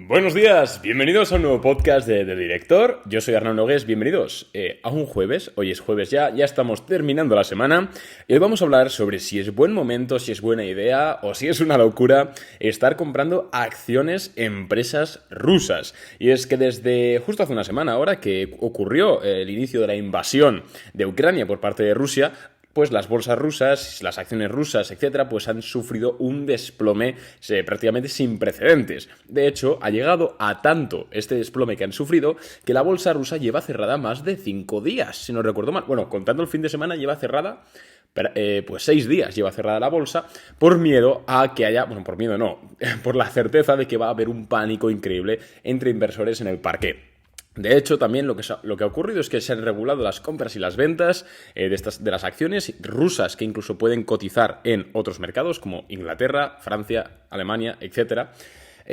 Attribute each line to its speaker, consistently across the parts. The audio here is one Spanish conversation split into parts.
Speaker 1: Buenos días, bienvenidos a un nuevo podcast de Director. Yo soy Arnau Nogués, bienvenidos a un jueves. Hoy es jueves ya estamos terminando la semana y hoy vamos a hablar sobre si es buen momento, si es buena idea o si es una locura estar comprando acciones en empresas rusas. Y es que desde justo hace una semana ahora que ocurrió el inicio de la invasión de Ucrania por parte de Rusia, pues las bolsas rusas, las acciones rusas, etcétera, pues han sufrido un desplome prácticamente sin precedentes. De hecho, ha llegado a tanto este desplome que han sufrido que la bolsa rusa lleva cerrada más de 5 días, si no recuerdo mal. Bueno, contando el fin de semana lleva cerrada, pues 6 días lleva cerrada la bolsa por miedo a que haya, bueno, por miedo no, por la certeza de que va a haber un pánico increíble entre inversores en el parqué. De hecho, también lo que ha ocurrido es que se han regulado las compras y las ventas de las acciones rusas que incluso pueden cotizar en otros mercados como Inglaterra, Francia, Alemania, etcétera.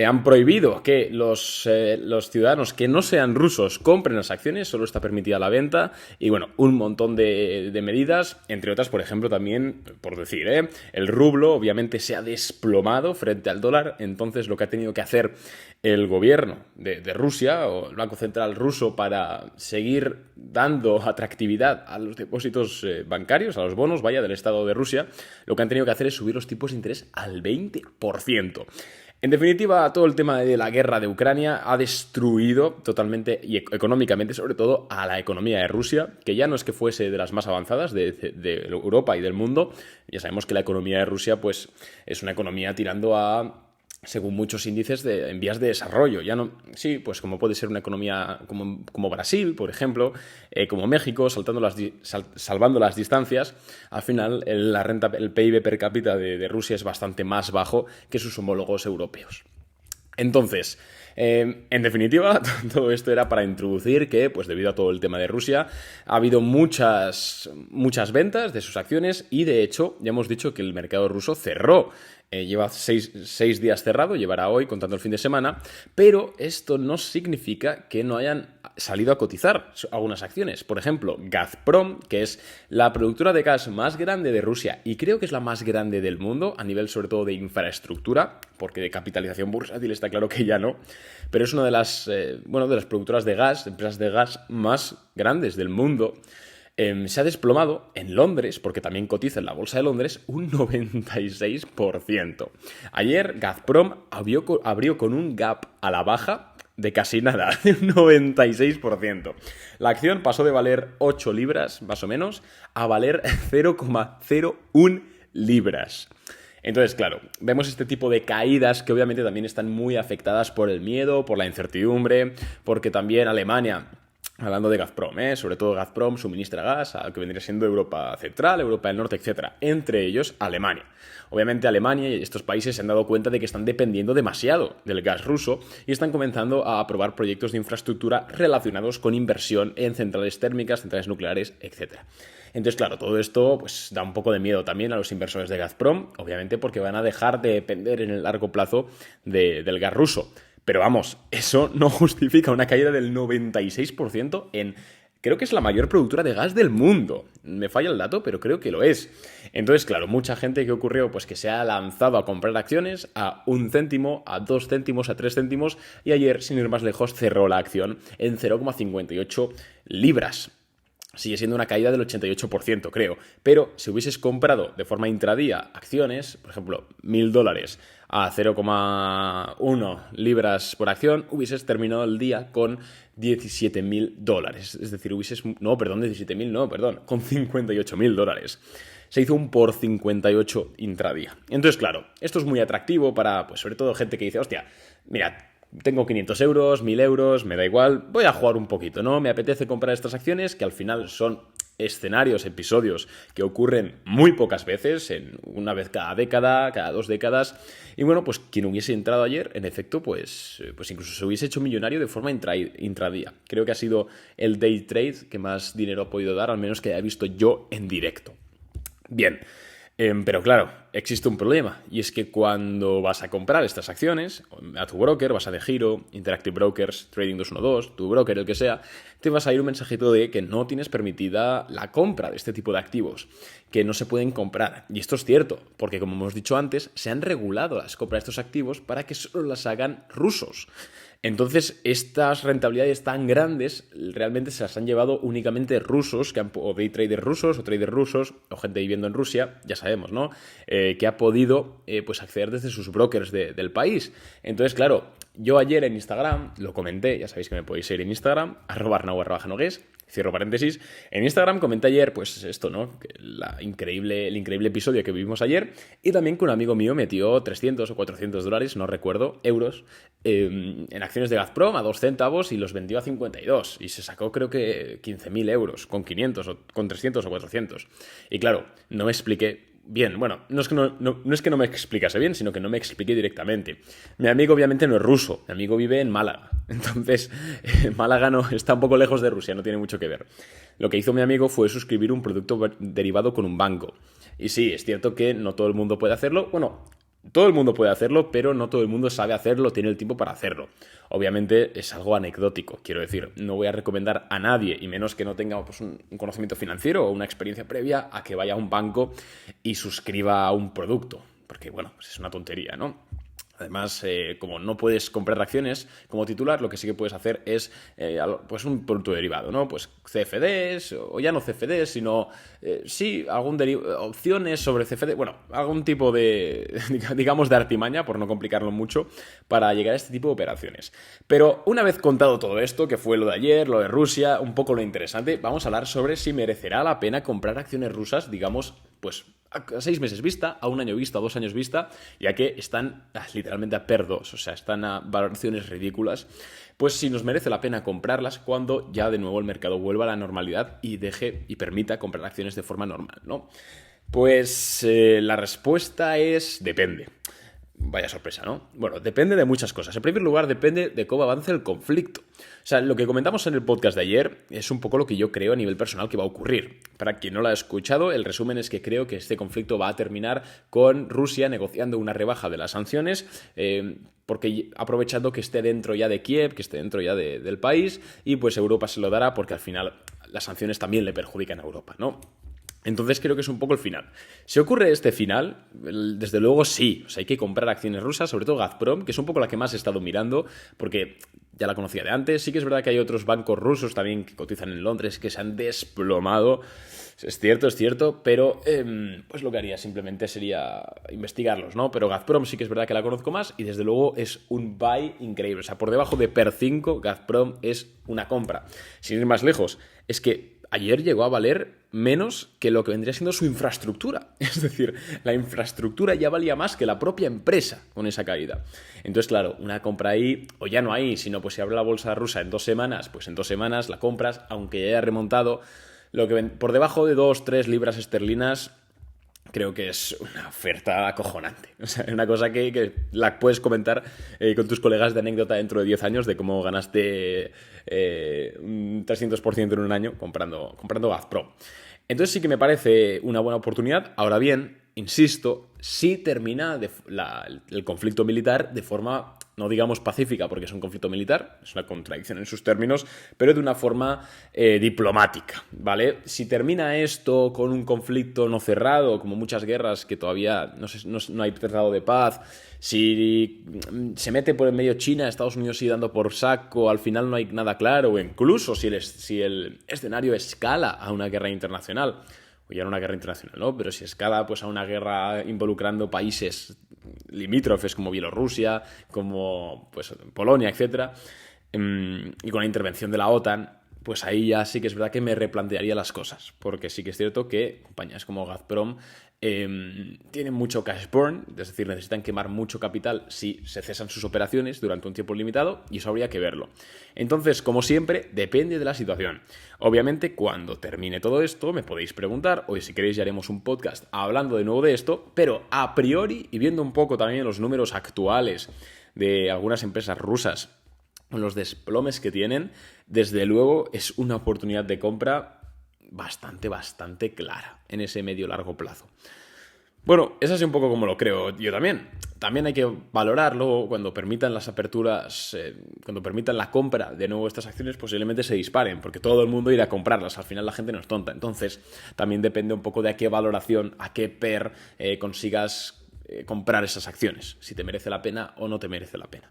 Speaker 1: Han prohibido que los ciudadanos que no sean rusos compren las acciones, solo está permitida la venta y bueno, un montón de medidas, entre otras, por ejemplo, también, por decir, el rublo obviamente se ha desplomado frente al dólar, entonces lo que ha tenido que hacer el gobierno de Rusia o el Banco Central ruso para seguir dando atractividad a los depósitos bancarios, a los bonos, del Estado de Rusia, lo que han tenido que hacer es subir los tipos de interés al 20%. En definitiva, todo el tema de la guerra de Ucrania ha destruido totalmente y económicamente, sobre todo, a la economía de Rusia, que ya no es que fuese de las más avanzadas de Europa y del mundo. Ya sabemos que la economía de Rusia pues, es una economía tirando a, según muchos índices, en vías de desarrollo. Ya no, sí, pues como puede ser una economía como Brasil, por ejemplo, como México, salvando las distancias. Al final, el PIB per cápita de Rusia es bastante más bajo que sus homólogos europeos. Entonces, en definitiva, todo esto era para introducir que, pues debido a todo el tema de Rusia, ha habido muchas ventas de sus acciones y, de hecho, ya hemos dicho que el mercado ruso cerró. Lleva seis días cerrado, llevará hoy contando el fin de semana, pero esto no significa que no hayan salido a cotizar algunas acciones. Por ejemplo, Gazprom, que es la productora de gas más grande de Rusia y creo que es la más grande del mundo a nivel sobre todo de infraestructura, porque de capitalización bursátil está claro que ya no, pero es una de las productoras de gas, empresas de gas más grandes del mundo. Se ha desplomado en Londres, porque también cotiza en la bolsa de Londres, un 96%. Ayer Gazprom abrió con un gap a la baja de casi nada, de un 96%. La acción pasó de valer 8 libras, más o menos, a valer 0,01 libras. Entonces, claro, vemos este tipo de caídas que obviamente también están muy afectadas por el miedo, por la incertidumbre, porque también Alemania, hablando de Gazprom, sobre todo Gazprom suministra gas a lo que vendría siendo Europa Central, Europa del Norte, etc. Entre ellos, Alemania. Obviamente Alemania y estos países se han dado cuenta de que están dependiendo demasiado del gas ruso y están comenzando a aprobar proyectos de infraestructura relacionados con inversión en centrales térmicas, centrales nucleares, etc. Entonces, claro, todo esto pues da un poco de miedo también a los inversores de Gazprom, obviamente porque van a dejar de depender en el largo plazo del gas ruso. Pero vamos, eso no justifica una caída del 96% en... Creo que es la mayor productora de gas del mundo. Me falla el dato, pero creo que lo es. Entonces, claro, mucha gente que ocurrió, pues que se ha lanzado a comprar acciones a 1 céntimo, a 2 céntimos, a 3 céntimos, y ayer, sin ir más lejos, cerró la acción en 0,58 libras. Sigue siendo una caída del 88%, creo. Pero si hubieses comprado de forma intradía acciones, por ejemplo, $1.000 a 0,1 libras por acción, hubieses terminado el día con $17.000. Es decir, con $58.000, se hizo un por 58 intradía. Entonces, claro, esto es muy atractivo para, pues sobre todo gente que dice, hostia, mira, tengo 500 euros, 1.000 euros, me da igual, voy a jugar un poquito, ¿no? Me apetece comprar estas acciones que al final son escenarios, episodios que ocurren muy pocas veces, una vez cada década, cada 2 décadas. Y bueno, pues quien hubiese entrado ayer, en efecto, pues incluso se hubiese hecho millonario de forma intradía. Creo que ha sido el day trade que más dinero ha podido dar, al menos que haya visto yo en directo. Bien. Pero claro, existe un problema, y es que cuando vas a comprar estas acciones a tu broker, vas a DeGiro, Interactive Brokers, Trading 212, tu broker, el que sea, te vas a ir un mensajito de que no tienes permitida la compra de este tipo de activos, que no se pueden comprar. Y esto es cierto, porque como hemos dicho antes, se han regulado las compras de estos activos para que solo las hagan rusos. Entonces, estas rentabilidades tan grandes realmente se las han llevado únicamente rusos, o day traders rusos, o traders rusos, o gente viviendo en Rusia, ya sabemos, ¿no? Que ha podido pues acceder desde sus brokers del país. Entonces, claro, yo ayer en Instagram lo comenté, ya sabéis que me podéis seguir en Instagram, @arnau_nogues, cierro paréntesis. En Instagram comenté ayer, pues esto, ¿no? El increíble episodio que vivimos ayer, y también que un amigo mío metió 300 o 400 dólares, no recuerdo, euros, en acciones de Gazprom a 2 céntaos y los vendió a 52. Y se sacó creo que 15.000 euros con 500 o con 300 o 400. Y claro, no me expliqué bien. Bueno, no es que no me explicase bien, sino que no me expliqué directamente. Mi amigo obviamente no es ruso, mi amigo vive en Málaga. Entonces, Málaga no, está un poco lejos de Rusia, no tiene mucho que ver. Lo que hizo mi amigo fue suscribir un producto derivado con un banco. Y sí, es cierto que no todo el mundo puede hacerlo. Bueno, todo el mundo puede hacerlo, pero no todo el mundo sabe hacerlo, tiene el tiempo para hacerlo. Obviamente es algo anecdótico, quiero decir, no voy a recomendar a nadie, y menos que no tenga pues, un conocimiento financiero o una experiencia previa, a que vaya a un banco y suscriba un producto, porque bueno, pues es una tontería, ¿no? Además, como no puedes comprar acciones como titular, lo que sí que puedes hacer es pues un producto derivado, ¿no? Pues CFDs, o ya no CFDs, sino sí, opciones sobre CFD, bueno, algún tipo de, digamos, de artimaña, por no complicarlo mucho, para llegar a este tipo de operaciones. Pero una vez contado todo esto, que fue lo de ayer, lo de Rusia, un poco lo interesante, vamos a hablar sobre si merecerá la pena comprar acciones rusas, digamos, pues a 6 meses vista, a 1 año vista, a 2 años vista, ya que están literalmente a perdos, o sea, están a valoraciones ridículas. Pues si nos merece la pena comprarlas cuando ya de nuevo el mercado vuelva a la normalidad y deje y permita comprar acciones de forma normal, ¿no? Pues la respuesta es depende. Vaya sorpresa, ¿no? Bueno, depende de muchas cosas. En primer lugar, depende de cómo avance el conflicto. O sea, lo que comentamos en el podcast de ayer es un poco lo que yo creo a nivel personal que va a ocurrir. Para quien no lo ha escuchado, el resumen es que creo que este conflicto va a terminar con Rusia negociando una rebaja de las sanciones, porque aprovechando que esté dentro ya de Kiev, que esté dentro ya del país, y pues Europa se lo dará porque al final las sanciones también le perjudican a Europa, ¿no? Entonces creo que es un poco el final. Si ocurre este final, desde luego sí. O sea, hay que comprar acciones rusas, sobre todo Gazprom, que es un poco la que más he estado mirando, porque ya la conocía de antes. Sí que es verdad que hay otros bancos rusos también que cotizan en Londres que se han desplomado. Es cierto, pero pues lo que haría simplemente sería investigarlos, ¿no? Pero Gazprom sí que es verdad que la conozco más y desde luego es un buy increíble. O sea, por debajo de PER 5, Gazprom es una compra. Sin ir más lejos, es que ayer llegó a valer menos que lo que vendría siendo su infraestructura. Es decir, la infraestructura ya valía más que la propia empresa con esa caída. Entonces, claro, una compra ahí, o ya no ahí, sino pues si abre la bolsa rusa en 2 semanas, pues en 2 semanas la compras, aunque ya haya remontado, lo que por debajo de 2-3 libras esterlinas, creo que es una oferta acojonante. O sea, es una cosa que la puedes comentar con tus colegas de anécdota dentro de 10 años de cómo ganaste un 300% en un año comprando Gazprom. Entonces sí que me parece una buena oportunidad. Ahora bien, insisto, si termina el conflicto militar de forma, no digamos pacífica, porque es un conflicto militar, es una contradicción en sus términos, pero de una forma diplomática, ¿vale? Si termina esto con un conflicto no cerrado, como muchas guerras que todavía no hay tratado de paz, si se mete por el medio China, Estados Unidos sigue dando por saco, al final no hay nada claro, o incluso si el escenario escala a una guerra internacional, o ya no una guerra internacional, ¿no? Pero si escala pues, a una guerra involucrando países limítrofes como Bielorrusia, como pues, Polonia, etc., y con la intervención de la OTAN, pues ahí ya sí que es verdad que me replantearía las cosas, porque sí que es cierto que compañías como Gazprom tienen mucho cash burn, es decir, necesitan quemar mucho capital si se cesan sus operaciones durante un tiempo limitado, y eso habría que verlo. Entonces, como siempre, depende de la situación. Obviamente, cuando termine todo esto, me podéis preguntar, o si queréis ya haremos un podcast hablando de nuevo de esto, pero a priori, y viendo un poco también los números actuales de algunas empresas rusas, los desplomes que tienen, desde luego es una oportunidad de compra bastante clara en ese medio-largo plazo. Bueno, es así un poco como lo creo yo también. También hay que valorarlo cuando permitan las aperturas, cuando permitan la compra de nuevo estas acciones, posiblemente se disparen, porque todo el mundo irá a comprarlas. Al final la gente no es tonta. Entonces, también depende un poco de a qué valoración, a qué PER consigas comprar esas acciones, si te merece la pena o no te merece la pena.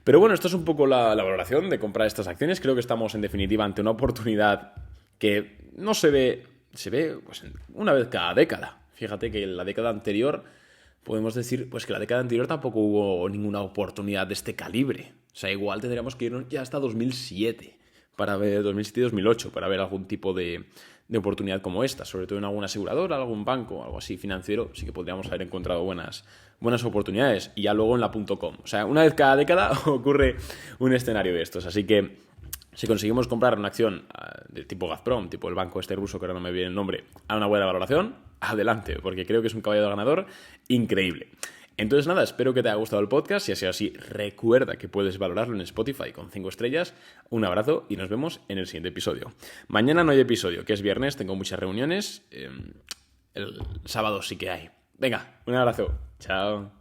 Speaker 1: Pero bueno, esto es un poco la valoración de comprar estas acciones. Creo que estamos en definitiva ante una oportunidad que no se ve pues, una vez cada década. Fíjate que en la década anterior podemos decir pues que la década anterior tampoco hubo ninguna oportunidad de este calibre. O sea, igual tendríamos que irnos ya hasta 2007 para ver 2007-2008 para ver algún tipo de oportunidad como esta, sobre todo en alguna aseguradora, algún banco, algo así financiero, sí que podríamos haber encontrado buenas oportunidades. Y ya luego en la .com. O sea, una vez cada década ocurre un escenario de estos. Así que si conseguimos comprar una acción de tipo Gazprom, tipo el banco este ruso, que ahora no me viene el nombre, a una buena valoración, adelante, porque creo que es un caballo ganador increíble. Entonces nada, espero que te haya gustado el podcast. Si ha sido así, recuerda que puedes valorarlo en Spotify con 5 estrellas. Un abrazo y nos vemos en el siguiente episodio. Mañana no hay episodio, que es viernes, tengo muchas reuniones. El sábado sí que hay. Venga, un abrazo. Chao.